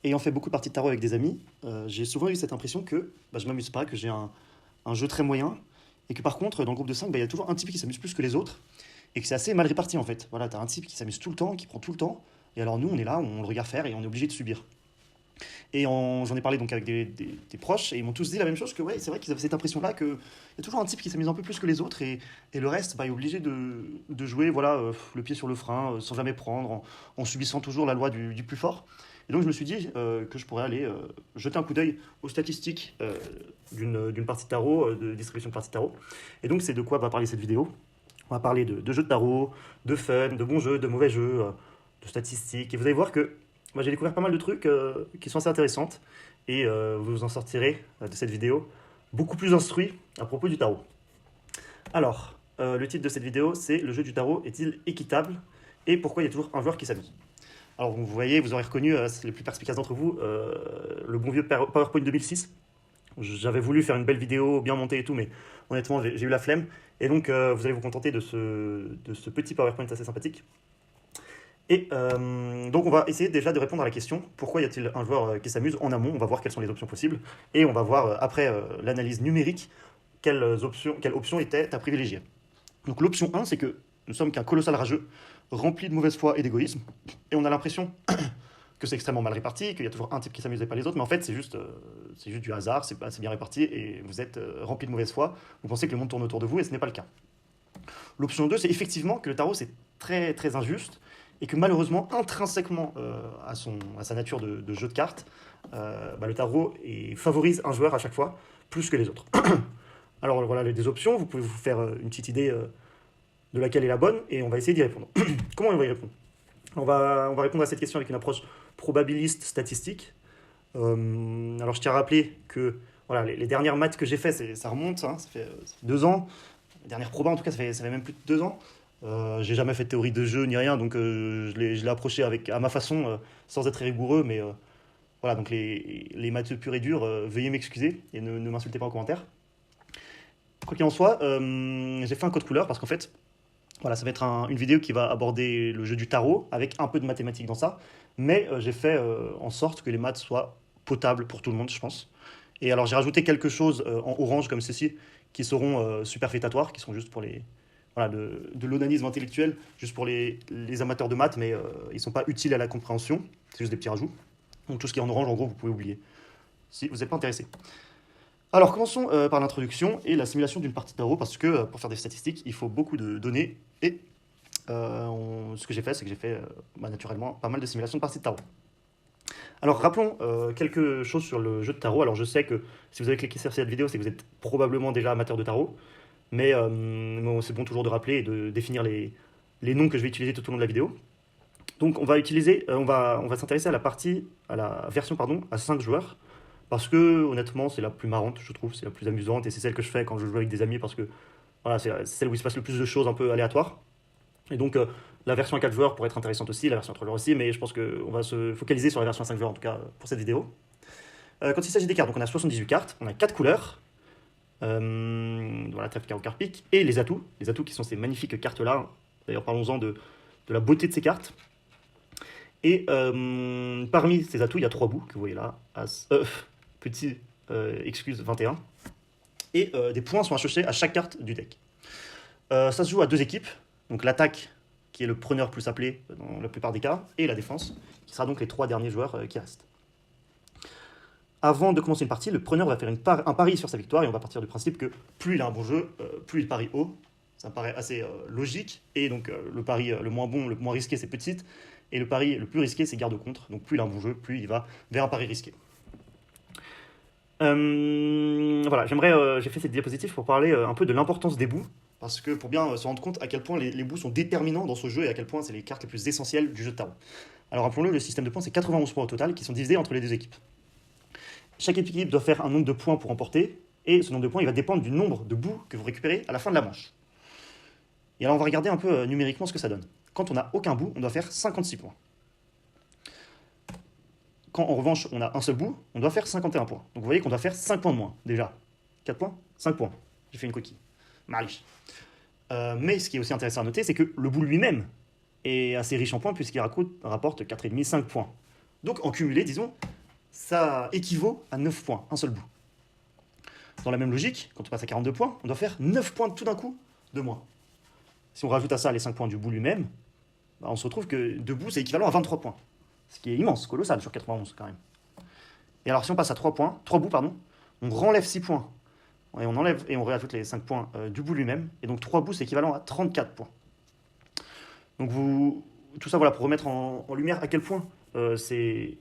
ayant fait beaucoup de parties de tarot avec des amis, j'ai souvent eu cette impression que je m'amuse pas, que j'ai un jeu très moyen, et que par contre, dans le groupe de 5, il y a toujours un type qui s'amuse plus que les autres, et que c'est assez mal réparti en fait. Voilà, t'as un type qui s'amuse tout le temps, qui prend tout le temps, et alors nous, on est là, on le regarde faire, et on est obligé de subir. J'en ai parlé donc avec des proches, et ils m'ont tous dit la même chose, que ouais, c'est vrai qu'ils avaient cette impression-là, qu'il y a toujours un type qui s'amuse un peu plus que les autres, et le reste est obligé de jouer voilà, le pied sur le frein, sans jamais prendre, en subissant toujours la loi du plus fort. Et donc je me suis dit que je pourrais aller jeter un coup d'œil aux statistiques d'une partie de tarot, de distribution de partie de tarot. Et donc c'est de quoi va parler cette vidéo. On va parler de jeux de tarot, de fun, de bons jeux, de mauvais jeux, de statistiques. Et vous allez voir que moi j'ai découvert pas mal de trucs qui sont assez intéressantes. Et vous en sortirez de cette vidéo beaucoup plus instruit à propos du tarot. Alors, le titre de cette vidéo, c'est « Le jeu du tarot est-il équitable ?» et pourquoi il y a toujours un joueur qui s'amuse. Alors vous voyez, vous aurez reconnu, les plus perspicaces d'entre vous, le bon vieux PowerPoint 2006. J'avais voulu faire une belle vidéo bien montée et tout, mais honnêtement j'ai eu la flemme. Et donc vous allez vous contenter de ce petit PowerPoint assez sympathique. Et donc on va essayer déjà de répondre à la question, pourquoi y a-t-il un joueur qui s'amuse en amont? On va voir quelles sont les options possibles. Et on va voir après l'analyse numérique, quelle option était à privilégier. Donc l'option 1, c'est que nous sommes qu'un colossal rageux, rempli de mauvaise foi et d'égoïsme, et on a l'impression que c'est extrêmement mal réparti, qu'il y a toujours un type qui s'amuse et pas les autres, mais en fait c'est juste du hasard, c'est bien réparti, et vous êtes rempli de mauvaise foi, vous pensez que le monde tourne autour de vous, et ce n'est pas le cas. L'option 2, c'est effectivement que le tarot c'est très très injuste, et que malheureusement, intrinsèquement à sa nature de jeu de cartes, le tarot favorise un joueur à chaque fois, plus que les autres. Alors voilà les deux options, vous pouvez vous faire une petite idée de laquelle est la bonne, et on va essayer d'y répondre. Comment on va y répondre? On va répondre à cette question avec une approche probabiliste statistique. Alors je tiens à rappeler que voilà, les dernières maths que j'ai faites, ça remonte, hein, ça fait 2 ans. Les dernières probas en tout cas, ça fait même plus de 2 ans. J'ai jamais fait de théorie de jeu ni rien, donc je l'ai approché à ma façon, sans être rigoureux, mais voilà, donc les maths purs et durs, veuillez m'excuser et ne m'insultez pas en commentaire. Quoi qu'il en soit, j'ai fait un code couleur parce qu'en fait, voilà, ça va être une vidéo qui va aborder le jeu du tarot avec un peu de mathématiques dans ça, mais j'ai fait en sorte que les maths soient potables pour tout le monde, je pense. Et alors j'ai rajouté quelque chose en orange comme ceci, qui seront superfétatoires, qui sont juste pour voilà, de l'onanisme intellectuel, juste pour les amateurs de maths, mais ils ne sont pas utiles à la compréhension, c'est juste des petits rajouts. Donc tout ce qui est en orange, en gros, vous pouvez oublier, si vous n'êtes pas intéressé. Alors commençons par l'introduction et la simulation d'une partie de tarot, parce que pour faire des statistiques, il faut beaucoup de données, et ce que j'ai fait, c'est que j'ai fait naturellement pas mal de simulations de parties de tarot. Alors rappelons quelque chose sur le jeu de tarot. Alors je sais que si vous avez cliqué sur cette vidéo, c'est que vous êtes probablement déjà amateur de tarot, mais bon, c'est bon toujours de rappeler et de définir les noms que je vais utiliser tout au long de la vidéo. Donc on va s'intéresser à la version à 5 joueurs, parce que honnêtement c'est la plus marrante, je trouve, c'est la plus amusante, et c'est celle que je fais quand je joue avec des amis, parce que voilà, c'est celle où il se passe le plus de choses un peu aléatoires. Et donc la version à 4 joueurs pourrait être intéressante aussi, la version à 3 joueurs aussi, mais je pense qu'on va se focaliser sur la version à 5 joueurs en tout cas pour cette vidéo. Quand il s'agit des cartes, donc on a 78 cartes, on a 4 couleurs, voilà, trèfle, carreau, carte, pique, et les atouts qui sont ces magnifiques cartes-là. D'ailleurs parlons-en de la beauté de ces cartes. Et parmi ces atouts, il y a 3 bouts que vous voyez là, As, petit, excuse, 21. Et des points sont associés à chaque carte du deck. Ça se joue à 2 équipes, donc l'attaque, qui est le preneur plus appelé dans la plupart des cas, et la défense, qui sera donc les 3 derniers joueurs qui restent. Avant de commencer une partie, le preneur va faire un pari sur sa victoire, et on va partir du principe que plus il a un bon jeu, plus il parie haut. Ça me paraît assez logique, et donc le pari le moins bon, le moins risqué, c'est petite, et le pari le plus risqué, c'est garde-contre. Donc plus il a un bon jeu, plus il va vers un pari risqué. Voilà, j'ai fait cette diapositive pour parler un peu de l'importance des bouts, parce que pour bien se rendre compte à quel point les bouts sont déterminants dans ce jeu, et à quel point c'est les cartes les plus essentielles du jeu de tarot. Alors rappelons-le, le système de points, c'est 91 points au total, qui sont divisés entre les 2 équipes. Chaque équipe doit faire un nombre de points pour remporter, et ce nombre de points il va dépendre du nombre de bouts que vous récupérez à la fin de la manche. Et alors on va regarder un peu numériquement ce que ça donne. Quand on n'a aucun bout, on doit faire 56 points. Quand en revanche on a un seul bout, on doit faire 51 points. Donc vous voyez qu'on doit faire 5 points de moins déjà. 4 points, 5 points. J'ai fait une coquille. Mariche. Mais ce qui est aussi intéressant à noter, c'est que le bout lui-même est assez riche en points, puisqu'il rapporte 4,5-5 points. Donc en cumulé, disons, ça équivaut à 9 points, un seul bout. Dans la même logique, quand on passe à 42 points, on doit faire 9 points tout d'un coup de moins. Si on rajoute à ça les 5 points du bout lui-même, bah, on se retrouve que 2 bouts, c'est équivalent à 23 points. Ce qui est immense, colossal sur 91 quand même. Et alors si on passe à 3 bouts, on renlève 6 points. Et on enlève et on rajoute les 5 points du bout lui-même. Et donc 3 bouts, c'est équivalent à 34 points. Donc tout ça, voilà, pour remettre en lumière à quel point ces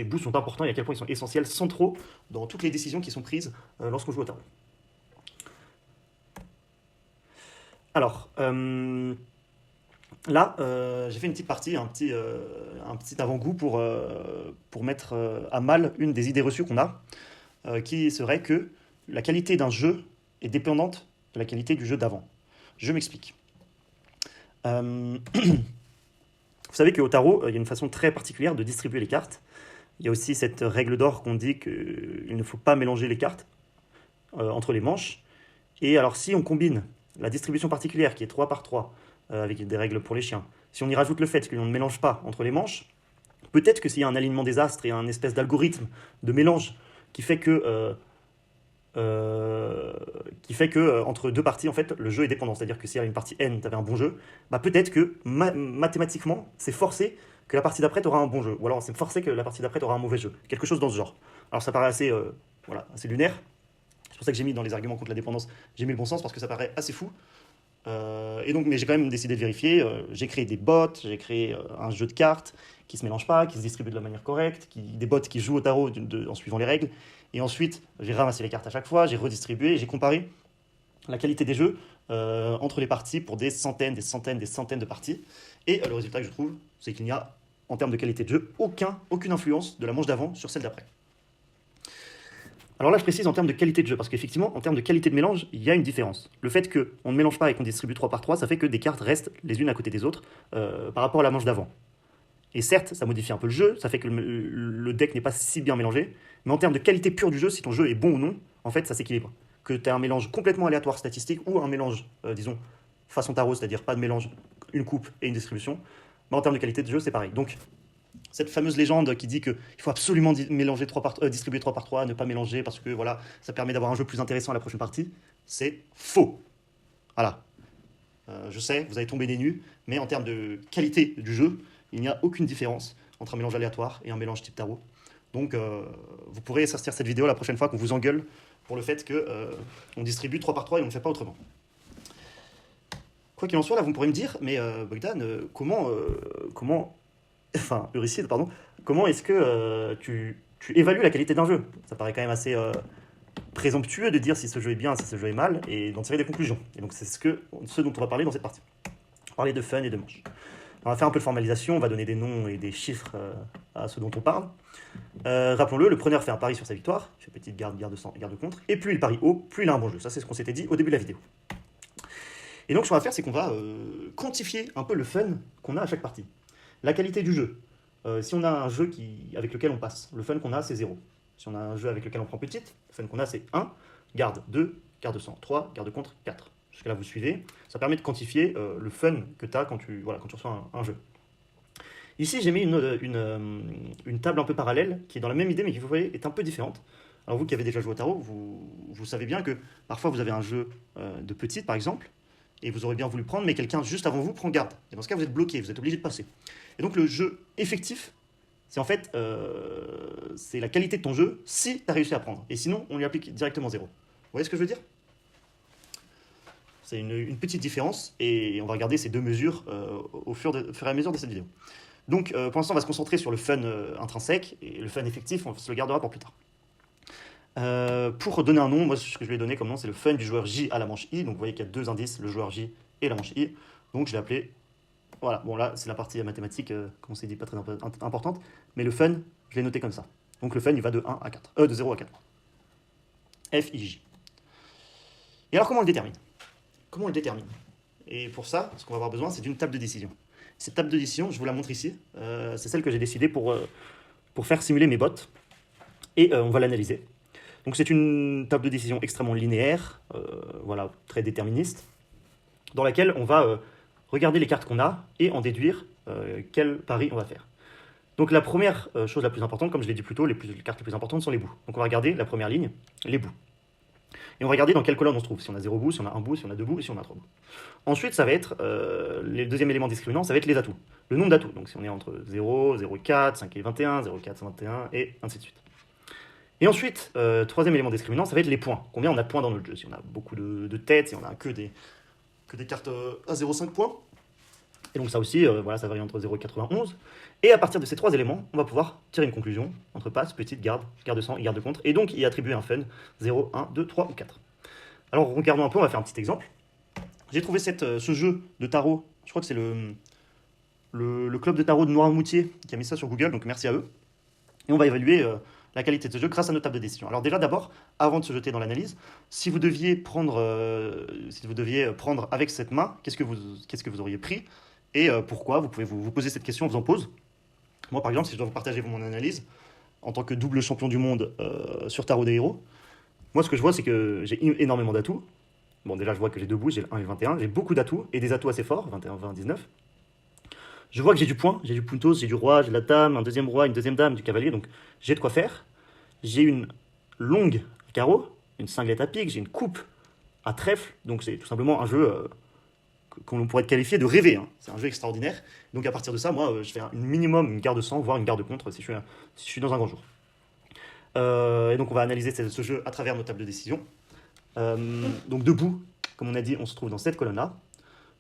bouts sont importants et à quel point ils sont essentiels, centraux dans toutes les décisions qui sont prises lorsqu'on joue au tarot. Alors, là, j'ai fait une petite partie, un petit avant-goût pour mettre à mal une des idées reçues qu'on a, qui serait que la qualité d'un jeu est dépendante de la qualité du jeu d'avant. Je m'explique. Vous savez qu'au tarot, il y a une façon très particulière de distribuer les cartes. Il y a aussi cette règle d'or qu'on dit qu'il ne faut pas mélanger les cartes entre les manches. Et alors si on combine la distribution particulière qui est 3 par 3, avec des règles pour les chiens, si on y rajoute le fait que l'on ne mélange pas entre les manches, peut-être que s'il y a un alignement des astres et un espèce d'algorithme de mélange qui fait que entre deux parties, en fait, le jeu est dépendant. C'est-à-dire que s'il y a une partie N, tu avais un bon jeu, bah peut-être que mathématiquement, c'est forcé que la partie d'après, tu auras un bon jeu. Ou alors c'est forcé que la partie d'après, tu auras un mauvais jeu. Quelque chose dans ce genre. Alors ça paraît assez, assez lunaire. C'est pour ça que j'ai mis dans les arguments contre la dépendance, j'ai mis le bon sens parce que ça paraît assez fou. Et donc, mais j'ai quand même décidé de vérifier. J'ai créé des bots, j'ai créé un jeu de cartes qui se mélange pas, qui se distribue de la manière correcte, des bots qui jouent au tarot en suivant les règles. Et ensuite, j'ai ramassé les cartes à chaque fois, j'ai redistribué, j'ai comparé la qualité des jeux entre les parties pour des centaines de parties. Et le résultat que je trouve, c'est qu'il n'y a, en termes de qualité de jeu, aucune influence de la manche d'avant sur celle d'après. Alors là, je précise en termes de qualité de jeu, parce qu'effectivement, en termes de qualité de mélange, il y a une différence. Le fait qu'on ne mélange pas et qu'on distribue 3 par 3, ça fait que des cartes restent les unes à côté des autres par rapport à la manche d'avant. Et certes, ça modifie un peu le jeu, ça fait que le deck n'est pas si bien mélangé, mais en termes de qualité pure du jeu, si ton jeu est bon ou non, en fait, ça s'équilibre. Que tu as un mélange complètement aléatoire statistique ou un mélange, disons, façon tarot, c'est-à-dire pas de mélange, une coupe et une distribution, mais en termes de qualité de jeu, c'est pareil. Donc, cette fameuse légende qui dit qu'il faut absolument distribuer 3 par 3, ne pas mélanger parce que voilà, ça permet d'avoir un jeu plus intéressant à la prochaine partie, c'est faux. Voilà. Je sais, vous avez tombé des nues, mais en termes de qualité du jeu, il n'y a aucune différence entre un mélange aléatoire et un mélange type tarot. Donc, vous pourrez sortir cette vidéo la prochaine fois qu'on vous engueule pour le fait qu'on distribue 3 par 3 et on ne fait pas autrement. Quoi qu'il en soit, là, vous pourrez me dire, mais Bogdan, Euryside, pardon, comment est-ce que tu évalues la qualité d'un jeu? Ça paraît quand même assez présomptueux de dire si ce jeu est bien, si ce jeu est mal, et d'en tirer des conclusions. Et donc c'est ce dont on va parler dans cette partie. On va parler de fun et de manche. On va faire un peu de formalisation, on va donner des noms et des chiffres à ceux dont on parle. Rappelons-le, le preneur fait un pari sur sa victoire, il fait petite garde contre, et plus il parie haut, plus il a un bon jeu. Ça, c'est ce qu'on s'était dit au début de la vidéo. Et donc ce qu'on va faire, c'est qu'on va quantifier un peu le fun qu'on a à chaque partie. La qualité du jeu. Si on a un jeu avec lequel on passe, le fun qu'on a, c'est 0. Si on a un jeu avec lequel on prend petite, le fun qu'on a, c'est 1, garde 2, garde 100, 3, garde contre 4. Jusqu'à là, vous suivez. Ça permet de quantifier le fun que tu as quand tu reçois un jeu. Ici, j'ai mis une table un peu parallèle, qui est dans la même idée, mais qui, vous voyez, est un peu différente. Alors vous qui avez déjà joué au tarot, vous savez bien que parfois vous avez un jeu de petite, par exemple, et vous aurez bien voulu prendre, mais quelqu'un juste avant vous prend garde. Et dans ce cas, vous êtes bloqué, vous êtes obligé de passer. Et donc le jeu effectif, c'est en fait c'est la qualité de ton jeu si tu as réussi à prendre. Et sinon, on lui applique directement 0. Vous voyez ce que je veux dire? C'est une petite différence, et on va regarder ces deux mesures au fur et à mesure de cette vidéo. Donc pour l'instant, on va se concentrer sur le fun intrinsèque, et le fun effectif, on se le gardera pour plus tard. Pour donner un nom, moi ce que je lui ai donné comme nom, c'est le fun du joueur J à la manche I. Donc vous voyez qu'il y a deux indices, le joueur J et la manche I. Donc je l'ai appelé, voilà, bon là c'est la partie mathématique, comme on s'est dit, pas très importante, mais le fun, je l'ai noté comme ça. Donc le fun, il va de 0 à 4. F, I, J. Et alors comment on le détermine? Et pour ça, ce qu'on va avoir besoin, c'est d'une table de décision. Cette table de décision, je vous la montre ici, c'est celle que j'ai décidée pour faire simuler mes bots, et on va l'analyser. Donc c'est une table de décision extrêmement linéaire, voilà, très déterministe, dans laquelle on va regarder les cartes qu'on a et en déduire quel pari on va faire. Donc la première chose la plus importante, comme je l'ai dit plus tôt, les cartes les plus importantes sont les bouts. Donc on va regarder la première ligne, les bouts. Et on va regarder dans quelle colonne on se trouve, si on a 0 bout, si on a 1 bout, si on a 2 bouts et si on a 3 bouts. Ensuite, ça va être, le deuxième élément discriminant, ça va être les atouts. Le nombre d'atouts, donc si on est entre 0, 0,4, 5 et 21, 0,4, 21, et ainsi de suite. Et ensuite, troisième élément discriminant, ça va être les points. Combien on a de points dans notre jeu. Si on a beaucoup de têtes, si on a que des cartes à 0,5 points. Et donc ça aussi, voilà, ça varie entre 0 et 91. Et à partir de ces trois éléments, on va pouvoir tirer une conclusion entre passe, petite, garde, garde sans et garde contre, et donc y attribuer un fun 0, 1, 2, 3 ou 4. Alors regardons un peu, on va faire un petit exemple. J'ai trouvé ce jeu de tarot, je crois que c'est le club de tarot de Noirmoutier qui a mis ça sur Google, donc merci à eux. Et on va évaluer la qualité de ce jeu grâce à nos tables de décision. Alors déjà d'abord, avant de se jeter dans l'analyse, si vous deviez prendre avec cette main, qu'est-ce que vous auriez pris et pourquoi? Vous pouvez vous poser cette question en faisant pause. Moi par exemple, si je dois vous partager mon analyse en tant que double champion du monde sur Tarot des Héros, moi ce que je vois c'est que j'ai énormément d'atouts. Bon déjà je vois que j'ai deux bouts, j'ai le 1 et le 21, j'ai beaucoup d'atouts et des atouts assez forts, 21, 20, 19. Je vois que j'ai du point, j'ai du puntos, j'ai du roi, j'ai la dame, un deuxième roi, une deuxième dame, du cavalier, donc j'ai de quoi faire. J'ai une longue à carreau, une cinglette à pique, j'ai une coupe à trèfle, donc c'est tout simplement un jeu qu'on pourrait qualifier de rêvé. Hein. C'est un jeu extraordinaire. Donc à partir de ça, moi, je fais un minimum une garde sans, voire une garde contre si je suis dans un grand jour. Et donc on va analyser ce jeu à travers nos tables de décision. Donc debout, comme on a dit, on se trouve dans cette colonne-là.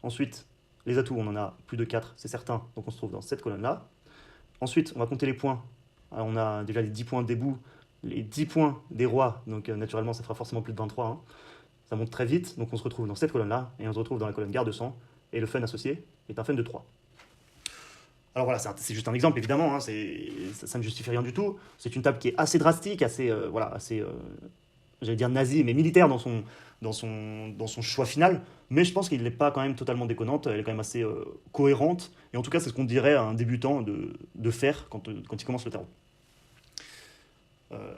Ensuite, les atouts, on en a plus de 4, c'est certain, donc on se trouve dans cette colonne-là. Ensuite, on va compter les points. Alors, on a déjà les 10 points des bouts, les 10 points des rois, donc naturellement ça fera forcément plus de 23. Hein. Ça monte très vite, donc on se retrouve dans cette colonne-là, et on se retrouve dans la colonne garde sang, et le fun associé est un fun de 3. Alors voilà, c'est juste un exemple évidemment, hein, ça ne justifie rien du tout. C'est une table qui est assez drastique, assez, j'allais dire nazi, mais militaire dans son choix final. Mais je pense qu'il n'est pas quand même totalement déconnante, elle est quand même assez cohérente. Et en tout cas, c'est ce qu'on dirait à un débutant de faire quand il commence le tarot.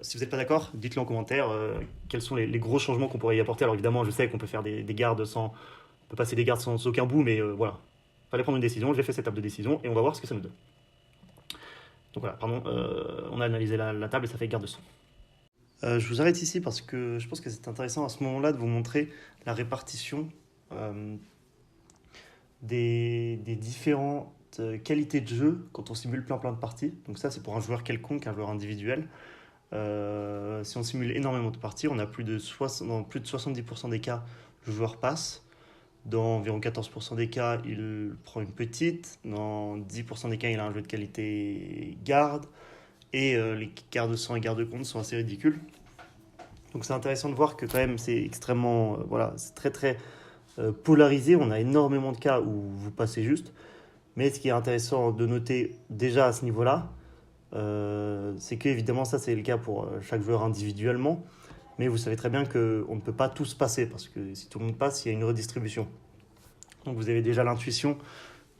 Si vous n'êtes pas d'accord, dites-le en commentaire. Quels sont les gros changements qu'on pourrait y apporter. Alors évidemment, je sais qu'on peut faire des gardes sans... On peut passer des gardes sans aucun bout, mais voilà. Il fallait prendre une décision, j'ai fait cette table de décision, et on va voir ce que ça nous donne. Donc voilà, pardon, on a analysé la table et ça fait garde sang. Je vous arrête ici parce que je pense que c'est intéressant à ce moment-là de vous montrer la répartition des différentes qualités de jeu quand on simule plein de parties. Donc ça, c'est pour un joueur quelconque, un joueur individuel. Si on simule énormément de parties, on a dans plus de 70% des cas, le joueur passe. Dans environ 14% des cas, il prend une petite. Dans 10% des cas, il a un jeu de qualité garde. Et les gardes sans et gardes contre sont assez ridicules. Donc c'est intéressant de voir que quand même c'est extrêmement... voilà, c'est très polarisé. On a énormément de cas où vous passez juste. Mais ce qui est intéressant de noter déjà à ce niveau-là, c'est qu'évidemment ça c'est le cas pour chaque joueur individuellement. Mais vous savez très bien qu'on ne peut pas tous passer, parce que si tout le monde passe, il y a une redistribution. Donc vous avez déjà l'intuition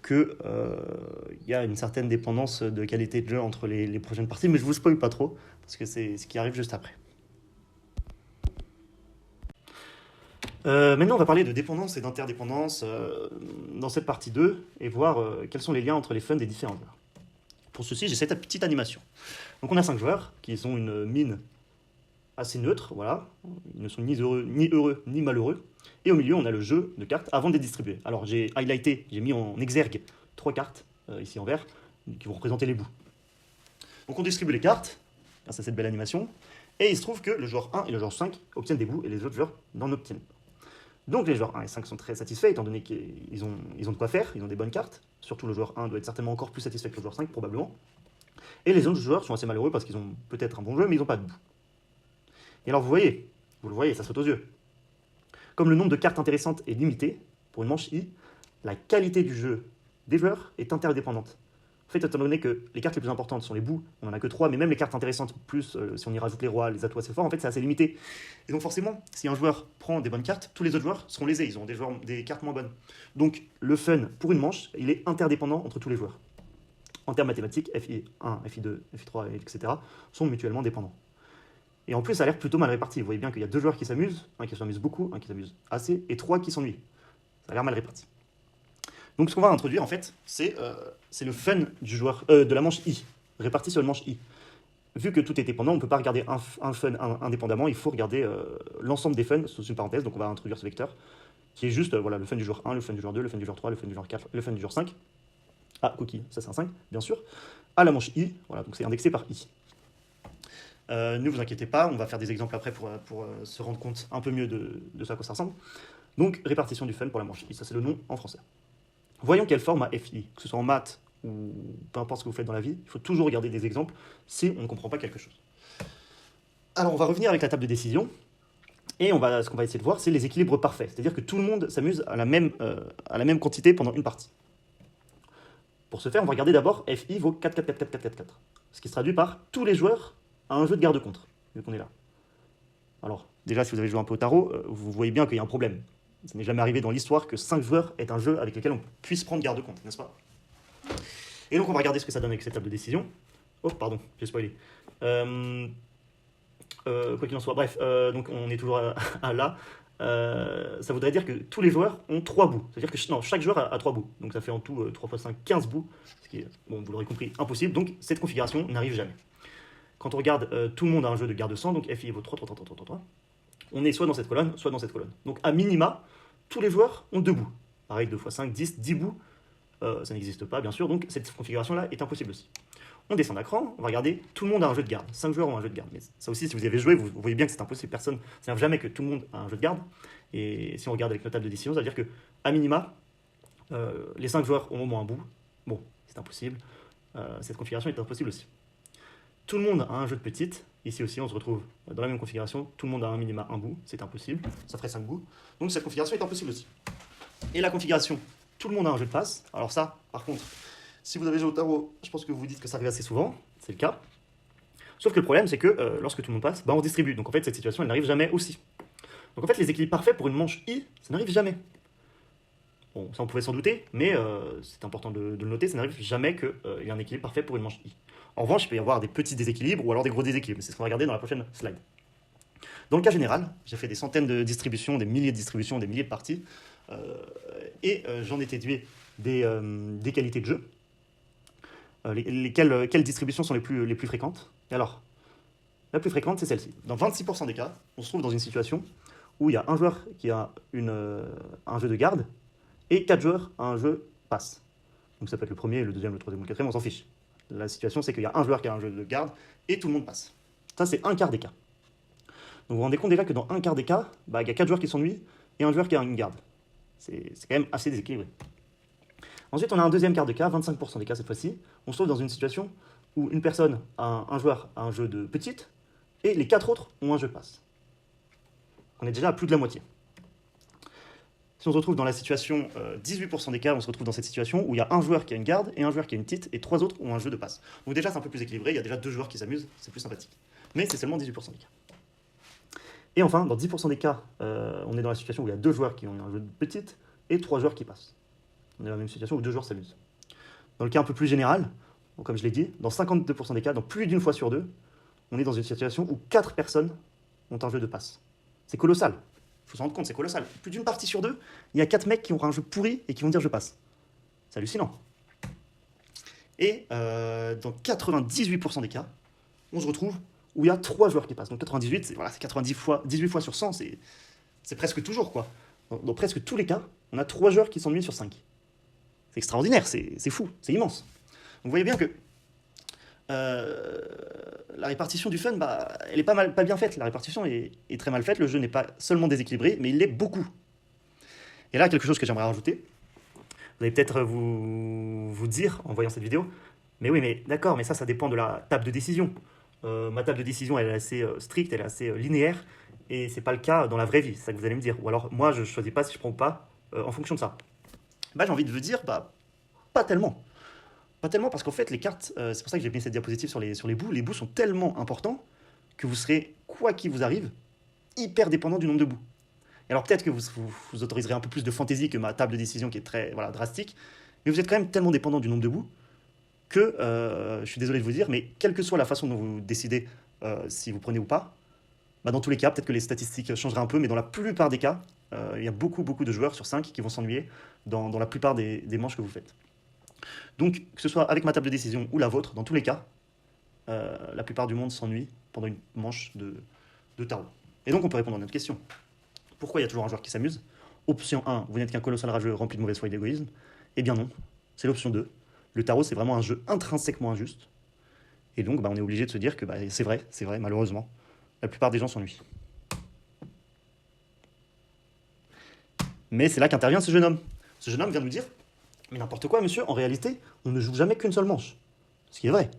qu'il y a une certaine dépendance de qualité de jeu entre les prochaines parties, mais je ne vous spoil pas trop, parce que c'est ce qui arrive juste après. Maintenant, on va parler de dépendance et d'interdépendance dans cette partie 2, et voir quels sont les liens entre les fun des différents joueurs. Pour ceci, j'ai cette petite animation. Donc on a 5 joueurs qui ont une mine assez neutre, voilà. Ils ne sont ni heureux ni malheureux. Et au milieu, on a le jeu de cartes avant de les distribuer. Alors j'ai highlighté, j'ai mis en exergue 3 cartes, ici en vert, qui vont représenter les bouts. Donc on distribue les cartes, grâce à cette belle animation, et il se trouve que le joueur 1 et le joueur 5 obtiennent des bouts, et les autres joueurs n'en obtiennent pas. Donc les joueurs 1 et 5 sont très satisfaits, étant donné qu'ils ont de quoi faire, ils ont des bonnes cartes. Surtout le joueur 1 doit être certainement encore plus satisfait que le joueur 5, probablement. Et les autres joueurs sont assez malheureux parce qu'ils ont peut-être un bon jeu, mais ils n'ont pas de bouts. Et alors vous le voyez, ça saute aux yeux. Comme le nombre de cartes intéressantes est limité, pour une manche I, la qualité du jeu des joueurs est interdépendante. En fait, étant donné que les cartes les plus importantes sont les bouts, on n'en a que 3, mais même les cartes intéressantes, plus si on y rajoute les rois, les atouts assez forts, en fait c'est assez limité. Et donc forcément, si un joueur prend des bonnes cartes, tous les autres joueurs seront lésés, ils ont des cartes moins bonnes. Donc le fun pour une manche, il est interdépendant entre tous les joueurs. En termes mathématiques, FI1, FI2, FI3, etc. sont mutuellement dépendants. Et en plus, ça a l'air plutôt mal réparti. Vous voyez bien qu'il y a 2 joueurs qui s'amusent, un qui s'amuse beaucoup, un qui s'amuse assez, et 3 qui s'ennuient. Ça a l'air mal réparti. Donc ce qu'on va introduire, en fait, c'est le fun du joueur, de la manche I. répartis sur une manche I. Vu que tout est dépendant, on ne peut pas regarder un fun indépendamment, il faut regarder l'ensemble des funs sous une parenthèse, donc on va introduire ce vecteur, qui est juste voilà, le fun du jour 1, le fun du jour 2, le fun du jour 3, le fun du jour 4, le fun du jour 5. Ah, cookie, ça c'est un 5, bien sûr. À la manche I, voilà, donc c'est indexé par I. Ne vous inquiétez pas, on va faire des exemples après pour se rendre compte un peu mieux de ce à quoi ça ressemble. Donc, répartition du fun pour la manche I, ça c'est le nom en français. Voyons quelle forme a FI, que ce soit en maths ou peu importe ce que vous faites dans la vie, il faut toujours regarder des exemples si on ne comprend pas quelque chose. Alors, on va revenir avec la table de décision, et ce qu'on va essayer de voir, c'est les équilibres parfaits, c'est-à-dire que tout le monde s'amuse à la même quantité pendant une partie. Pour ce faire, on va regarder d'abord FI vaut 4, 4, 4, 4, 4, 4, 4, ce qui se traduit par tous les joueurs à un jeu de garde-contre, vu qu'on est là. Alors, déjà, si vous avez joué un peu au tarot, vous voyez bien qu'il y a un problème. Ça n'est jamais arrivé dans l'histoire que 5 joueurs est un jeu avec lequel on puisse prendre garde-compte, n'est-ce pas? Et donc on va regarder ce que ça donne avec cette table de décision. Oh, pardon, j'ai spoilé. Quoi qu'il en soit, bref, donc on est toujours à là. Ça voudrait dire que tous les joueurs ont 3 bouts. C'est-à-dire que chaque joueur a 3 bouts. Donc ça fait en tout 3 x 5, 15 bouts. Ce qui est, bon, vous l'aurez compris, impossible. Donc cette configuration n'arrive jamais. Quand on regarde, tout le monde a un jeu de garde-sang, donc FI vaut 3, 3, 3, 3, 3, 3. On est soit dans cette colonne, soit dans cette colonne. Donc à minima, tous les joueurs ont 2 bouts. Pareil, 2 x 5, 10 bouts. Ça n'existe pas, bien sûr, donc cette configuration-là est impossible aussi. On descend d'un cran, on va regarder, tout le monde a un jeu de garde. 5 joueurs ont un jeu de garde. Mais ça aussi, si vous y avez joué, vous voyez bien que c'est impossible. Personne, ça n'arrive jamais que tout le monde a un jeu de garde. Et si on regarde avec notre table de décision, ça veut dire que, à minima, les 5 joueurs ont au moins un bout. Bon, c'est impossible. Cette configuration est impossible aussi. Tout le monde a un jeu de petite. Ici aussi, on se retrouve dans la même configuration. Tout le monde a un minima un bout. C'est impossible. Ça ferait 5 bouts. Donc cette configuration est impossible aussi. Et la configuration, tout le monde a un jeu de passe. Alors ça, par contre, si vous avez joué au tarot, je pense que vous vous dites que ça arrive assez souvent. C'est le cas. Sauf que le problème, c'est que lorsque tout le monde passe, on distribue. Donc en fait, cette situation, elle n'arrive jamais aussi. Donc en fait, les équilibres parfaits pour une manche I, ça n'arrive jamais. Bon, ça on pouvait s'en douter, mais c'est important de le noter, ça n'arrive jamais qu'il y ait un équilibre parfait pour une manche I. En revanche, il peut y avoir des petits déséquilibres ou alors des gros déséquilibres. C'est ce qu'on va regarder dans la prochaine slide. Dans le cas général, j'ai fait des centaines de distributions, des milliers de distributions, des milliers de parties, et j'en ai déduit des qualités de jeu. Quelles distributions sont les plus fréquentes? Et alors, la plus fréquente, c'est celle-ci. Dans 26% des cas, on se trouve dans une situation où il y a un joueur qui a un jeu de garde et 4 joueurs à un jeu passe. Donc ça peut être le premier, le deuxième, le troisième ou le quatrième, on s'en fiche. La situation, c'est qu'il y a un joueur qui a un jeu de garde et tout le monde passe. Ça, c'est un quart des cas. Donc vous vous rendez compte déjà que dans un quart des cas, il y a 4 joueurs qui s'ennuient et un joueur qui a une garde. C'est quand même assez déséquilibré. Ensuite, on a un deuxième quart de cas, 25% des cas cette fois-ci. On se trouve dans une situation où une personne, un joueur a un jeu de petite et les 4 autres ont un jeu de passe. On est déjà à plus de la moitié. Si on se retrouve dans la situation, 18% des cas, on se retrouve dans cette situation où il y a un joueur qui a une garde et un joueur qui a une petite et 3 autres ont un jeu de passe. Donc déjà, c'est un peu plus équilibré, il y a déjà 2 joueurs qui s'amusent, c'est plus sympathique. Mais c'est seulement 18% des cas. Et enfin, dans 10% des cas, on est dans la situation où il y a 2 joueurs qui ont un jeu de petite et 3 joueurs qui passent. On est dans la même situation où 2 joueurs s'amusent. Dans le cas un peu plus général, donc comme je l'ai dit, dans 52% des cas, dans plus d'une fois sur 2, on est dans une situation où 4 personnes ont un jeu de passe. C'est colossal. Il faut s'en rendre compte, c'est colossal. Plus d'une partie sur 2, il y a 4 mecs qui ont un jeu pourri et qui vont dire je passe. C'est hallucinant. Et dans 98% des cas, on se retrouve où il y a 3 joueurs qui passent. Donc 98, c'est 18 fois sur 100, c'est presque toujours, quoi. Dans presque tous les cas, on a 3 joueurs qui s'ennuient sur 5. C'est extraordinaire, c'est fou, c'est immense. Donc vous voyez bien que la répartition du fun, elle n'est pas bien faite. La répartition est très mal faite. Le jeu n'est pas seulement déséquilibré, mais il l'est beaucoup. Et là, quelque chose que j'aimerais rajouter. Vous allez peut-être vous dire, en voyant cette vidéo, mais oui, mais d'accord, mais ça dépend de la table de décision. Ma table de décision, elle est assez stricte, elle est assez linéaire, et c'est pas le cas dans la vraie vie, c'est ça que vous allez me dire. Ou alors, moi, je choisis pas si je prends ou pas en fonction de ça. J'ai envie de vous dire, pas tellement. Pas tellement, parce qu'en fait, les cartes, c'est pour ça que j'ai mis cette diapositive sur les bouts. Les bouts sont tellement importants que vous serez, quoi qu'il vous arrive, hyper dépendant du nombre de bouts. Et alors peut-être que vous autoriserez un peu plus de fantaisie que ma table de décision qui est très drastique, mais vous êtes quand même tellement dépendant du nombre de bouts que, je suis désolé de vous dire, mais quelle que soit la façon dont vous décidez si vous prenez ou pas, dans tous les cas, peut-être que les statistiques changeraient un peu, mais dans la plupart des cas, il y a beaucoup de joueurs sur 5 qui vont s'ennuyer dans la plupart des manches que vous faites. Donc, que ce soit avec ma table de décision ou la vôtre, dans tous les cas, la plupart du monde s'ennuie pendant une manche de tarot. Et donc on peut répondre à notre question. Pourquoi il y a toujours un joueur qui s'amuse? Option 1, vous n'êtes qu'un colossal rageux rempli de mauvaise foi et d'égoïsme. Eh bien non, c'est l'option 2. Le tarot, c'est vraiment un jeu intrinsèquement injuste. Et donc, on est obligé de se dire que c'est vrai, malheureusement. La plupart des gens s'ennuient. Mais c'est là qu'intervient ce jeune homme. Ce jeune homme vient nous dire, mais n'importe quoi, monsieur, en réalité, on ne joue jamais qu'une seule manche. Ce qui est vrai.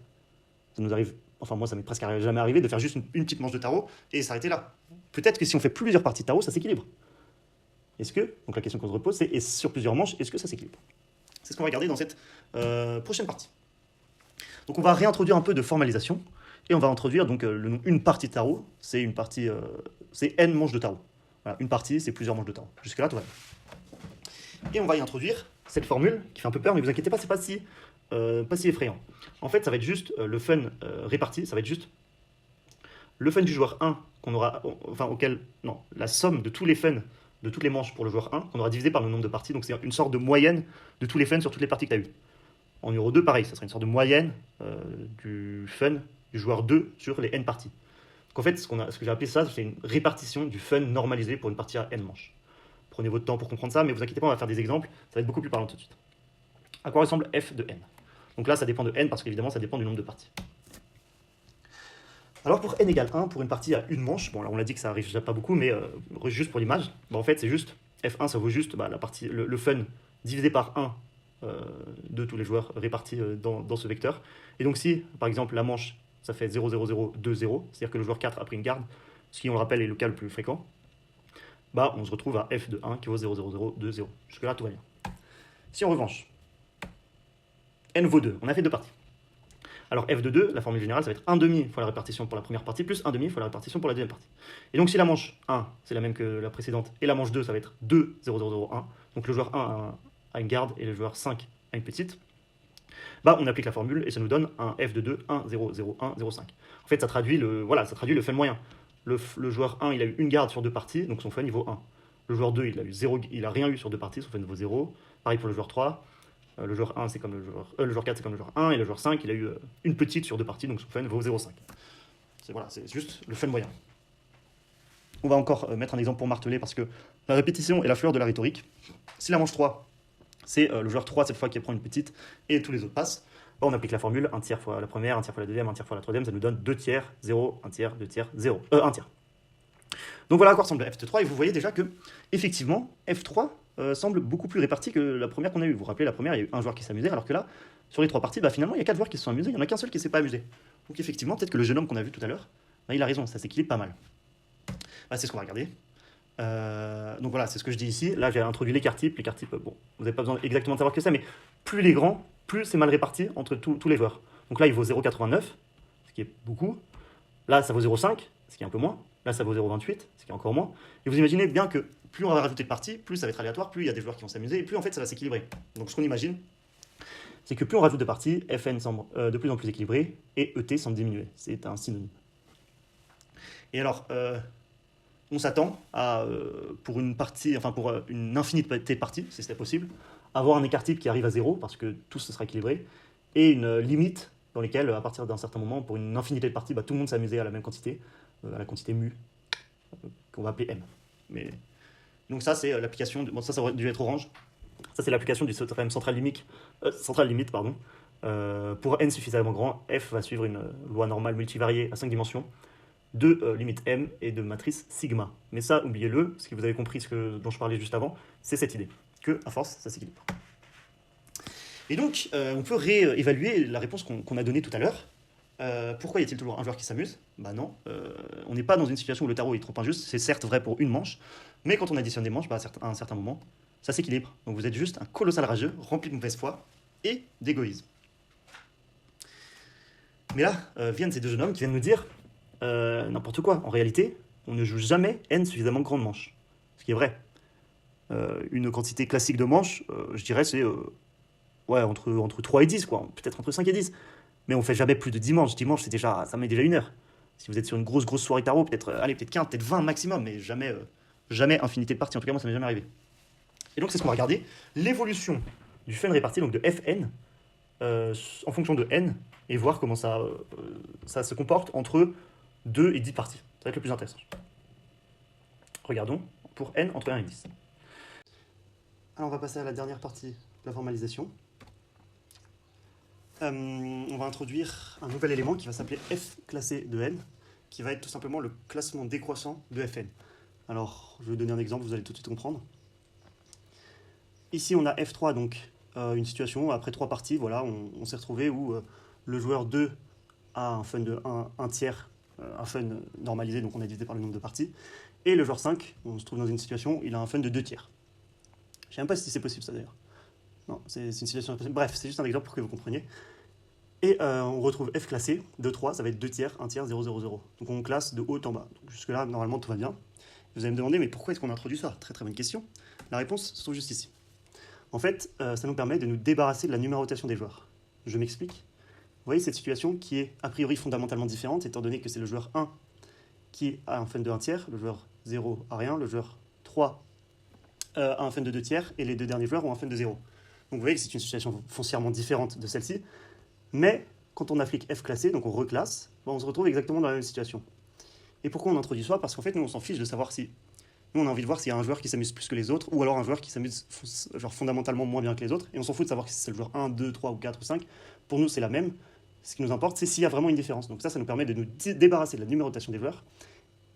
Ça nous arrive, enfin moi, ça m'est presque jamais arrivé de faire juste une petite manche de tarot et s'arrêter là. Peut-être que si on fait plusieurs parties de tarot, ça s'équilibre. Est-ce que, donc la question qu'on se repose, c'est sur plusieurs manches, est-ce que ça s'équilibre? C'est ce qu'on va regarder dans cette prochaine partie. Donc on va réintroduire un peu de formalisation et on va introduire donc le nom une partie de tarot, c'est une partie, c'est n manches de tarot. Voilà, une partie, c'est plusieurs manches de tarot. Jusque là, tout va bien. Et on va y introduire cette formule qui fait un peu peur, mais vous inquiétez pas, c'est pas si effrayant. En fait, ça va être juste le fun réparti, ça va être juste le fun du joueur 1 qu'on aura, enfin auquel, non, la somme de tous les fun de toutes les manches pour le joueur 1 qu'on aura divisé par le nombre de parties, donc c'est une sorte de moyenne de tous les fun sur toutes les parties que tu as eues. En numéro 2, pareil, ça sera une sorte de moyenne du fun du joueur 2 sur les n parties. Donc en fait, ce que j'ai appelé ça, c'est une répartition du fun normalisé pour une partie à n manches. Prenez votre temps pour comprendre ça, mais vous inquiétez pas, on va faire des exemples, ça va être beaucoup plus parlant tout de suite. À quoi ressemble f de n? Donc là, ça dépend de n parce qu'évidemment, ça dépend du nombre de parties. Alors pour n égale 1, pour une partie à une manche, bon là on l'a dit que ça arrive déjà pas beaucoup, mais juste pour l'image, en fait c'est juste, f1 ça vaut juste la partie, le fun divisé par 1 de tous les joueurs répartis dans ce vecteur. Et donc si, par exemple, la manche, ça fait 0, 0, 0, 2, 0, c'est-à-dire que le joueur 4 a pris une garde, ce qui, on le rappelle, est le cas le plus fréquent, on se retrouve à f de 1 qui vaut 0, 0, 0, 2, 0. Jusque-là, tout va bien. Si en revanche, n vaut 2, on a fait deux parties. Alors f de 2, la formule générale, ça va être 1 demi fois la répartition pour la première partie, plus 1 demi fois la répartition pour la deuxième partie. Et donc si la manche 1, c'est la même que la précédente, et la manche 2, ça va être 2, 0, 0, 0, 1, donc le joueur 1 a une garde et le joueur 5 a une petite, on applique la formule et ça nous donne un f de 2, 1, 0, 0, 1, 0, 5. En fait, ça traduit le fun moyen. Le joueur 1, il a eu une garde sur deux parties, donc son fun, il vaut 1. Le joueur 2, il a rien eu sur deux parties, son fun vaut 0. Pareil pour le joueur 3. Le joueur 1, c'est comme le joueur 4, c'est comme le joueur 1. Et le joueur 5, il a eu une petite sur deux parties, donc son fun vaut 0,5. C'est juste le fun moyen. On va encore mettre un exemple pour marteler, parce que la répétition est la fleur de la rhétorique. Si la manche 3, c'est le joueur 3 cette fois qui prend une petite, et tous les autres passent, on applique la formule 1 tiers fois la première, 1 tiers fois la deuxième, 1 tiers fois la troisième, ça nous donne 2 tiers, 0, 1 tiers, 2 tiers, 0, 1 tiers. Donc voilà à quoi ressemble F3, et vous voyez déjà que, effectivement, F3 semble beaucoup plus réparti que la première qu'on a eue. Vous vous rappelez, la première, il y a eu un joueur qui s'amusait, alors que là, sur les trois parties, finalement, il y a 4 joueurs qui se sont amusés, il n'y en a qu'un seul qui ne s'est pas amusé. Donc effectivement, peut-être que le jeune homme qu'on a vu tout à l'heure, il a raison, ça s'équilibre pas mal. C'est ce qu'on va regarder. Donc voilà, c'est ce que je dis ici. Là, j'ai introduit l'écart type. L'écart type, bon, vous n'avez pas besoin exactement de savoir que c'est, mais plus les grands, plus c'est mal réparti entre tous les joueurs. Donc là, il vaut 0,89, ce qui est beaucoup. Là, ça vaut 0,5, ce qui est un peu moins. Là, ça vaut 0,28, ce qui est encore moins. Et vous imaginez bien que plus on va rajouter de parties, plus ça va être aléatoire, plus il y a des joueurs qui vont s'amuser, et plus en fait ça va s'équilibrer. Donc ce qu'on imagine, c'est que plus on rajoute de parties, Fn semble de plus en plus équilibré, et ET semble diminuer. C'est un synonyme. Et alors, on s'attend à, pour une partie, enfin pour une infinité de parties, si c'était possible, avoir un écart type qui arrive à 0, parce que tout ce sera équilibré, et une limite dans laquelle, à partir d'un certain moment, pour une infinité de parties, tout le monde s'amusait à la même quantité, à la quantité mu, qu'on va appeler M. Mais... Donc ça, c'est l'application, bon ça aurait dû être orange, ça c'est l'application du théorème central limite, pour n suffisamment grand, f va suivre une loi normale multivariée à 5 dimensions, de limite m et de matrice sigma. Mais ça, oubliez-le, parce que vous avez compris dont je parlais juste avant, c'est cette idée, que à force, ça s'équilibre. Et donc, on peut réévaluer la réponse qu'on a donnée tout à l'heure. Pourquoi y a-t-il toujours un joueur qui s'amuse? Non, on n'est pas dans une situation où le tarot est trop injuste, c'est certes vrai pour une manche, mais quand on additionne des manches, à un certain moment, ça s'équilibre. Donc vous êtes juste un colossal rageux, rempli de mauvaise foi et d'égoïsme. Mais là, viennent ces deux jeunes hommes qui viennent nous dire n'importe quoi. En réalité, on ne joue jamais n suffisamment grande manche. Ce qui est vrai. Une quantité classique de manches, je dirais, c'est entre 3 et 10, quoi. Peut-être entre 5 et 10. Mais on fait jamais plus de 10 manches. 10 manches, ça met déjà 1 heure. Si vous êtes sur une grosse soirée tarot, peut-être 15, peut-être 20 maximum, mais jamais infinité de parties. En tout cas, moi, ça m'est jamais arrivé. Et donc, c'est ce qu'on va regarder. L'évolution du fun réparti, donc de Fn, en fonction de n, et voir comment ça se comporte entre 2 et 10 parties. Ça va être le plus intéressant. Regardons pour n entre 1 et 10. Alors on va passer à la dernière partie de la formalisation. On va introduire un nouvel élément qui va s'appeler f classé de n, qui va être tout simplement le classement décroissant de fn. Alors, je vais vous donner un exemple, vous allez tout de suite comprendre. Ici, on a f3, donc une situation, après 3 parties, voilà, on s'est retrouvé où le joueur 2 a un fun de 1 tiers, un fun normalisé, donc on a divisé par le nombre de parties, et le joueur 5, on se trouve dans une situation où il a un fun de 2 tiers. Je ne sais même pas si c'est possible ça d'ailleurs. Non, c'est une situation impossible. Bref, c'est juste un exemple pour que vous compreniez. Et on retrouve f classé de 3, ça va être 2 tiers, 1 tiers, 0, 0, 0. Donc on classe de haut en bas. Jusque-là, normalement, tout va bien. Vous allez me demander, mais pourquoi est-ce qu'on a introduit ça? Très très bonne question. La réponse se trouve juste ici. En fait, ça nous permet de nous débarrasser de la numérotation des joueurs. Je m'explique. Vous voyez cette situation qui est a priori fondamentalement différente, étant donné que c'est le joueur 1 qui a un fun de 1 tiers, le joueur 0 a rien, le joueur 3 a un fun de 2 tiers, et les deux derniers joueurs ont un fun de 0. Donc vous voyez que c'est une situation foncièrement différente de celle-ci. Mais quand on applique f classé, donc on reclasse, on se retrouve exactement dans la même situation. Et pourquoi on introduit ça? Parce qu'en fait, nous, on s'en fiche de savoir si... Nous, on a envie de voir s'il y a un joueur qui s'amuse plus que les autres, ou alors un joueur qui s'amuse genre fondamentalement moins bien que les autres, et on s'en fout de savoir si c'est le joueur 1, 2, 3 ou 4 ou 5. Pour nous, c'est la même. Ce qui nous importe, c'est s'il y a vraiment une différence. Donc ça nous permet de nous débarrasser de la numérotation des joueurs,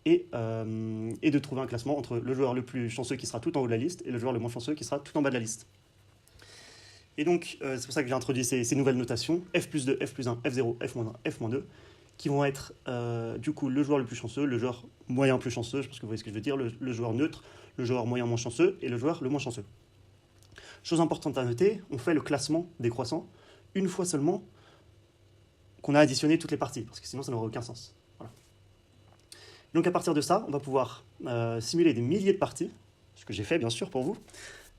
et de trouver un classement entre le joueur le plus chanceux qui sera tout en haut de la liste, et le joueur le moins chanceux qui sera tout en bas de la liste. Et donc, c'est pour ça que j'ai introduit ces nouvelles notations, f plus 2, f plus 1, f0, f-1, f-2, qui vont être du coup le joueur le plus chanceux, le joueur moyen plus chanceux, je pense que vous voyez ce que je veux dire, le joueur neutre, le joueur moyen moins chanceux et le joueur le moins chanceux. Chose importante à noter, on fait le classement décroissant une fois seulement qu'on a additionné toutes les parties, parce que sinon ça n'aurait aucun sens. Voilà. Donc à partir de ça, on va pouvoir simuler des milliers de parties, ce que j'ai fait bien sûr pour vous,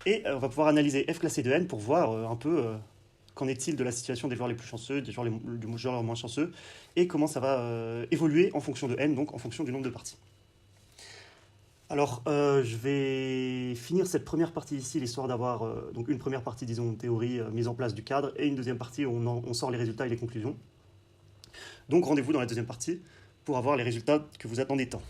et on va pouvoir analyser f classé de n pour voir un peu qu'en est-il de la situation des joueurs les plus chanceux, des joueurs les moins chanceux, et comment ça va évoluer en fonction de n, donc en fonction du nombre de parties. Alors, je vais finir cette première partie ici, l'histoire d'avoir donc une première partie, disons, théorie, mise en place du cadre, et une deuxième partie où on sort les résultats et les conclusions. Donc, rendez-vous dans la deuxième partie pour avoir les résultats que vous attendez tant.